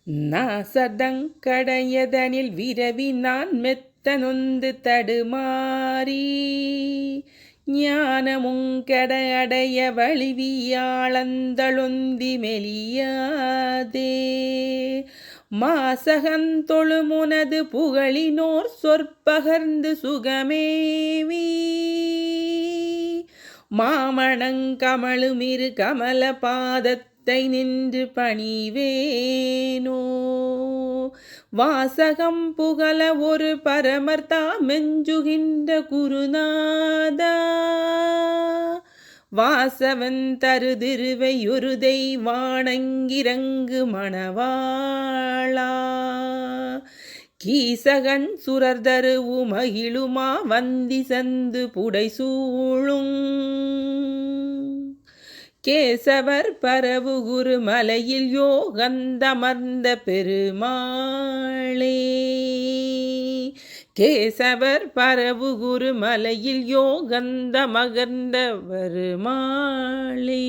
நாசதங்கடையதனில் விரவி நான் மெத்த நொந்து தடுமாறி ஞானமுங்கட அடைய வழிவியாளந்தளொந்தி மெலியாதே மாசகந்தொழுமுனது புகழினோர் சொற்பகர்ந்து சுகமேவி மாமணங்கமழுமிரு கமல பாதத்தை நின்று பணிவேனோ வாசகம் புகழ ஒரு பரமர்த்தா மெஞ்சுகின்ற குருநாதா வாசவன் தருதிருவை ஒரு தெய்வானங்கிரங்கு மணவாளா கீசகன் சுரர்தருவு மகிழுமா வந்தி சந்து புடைசூழும் கேசவர் பரவுகுரு மலையில் யோகந்தமர்ந்த பெருமாளே கேசவர் பரவுகுரு மலையில் யோகந்தமர்ந்த பெருமாளே.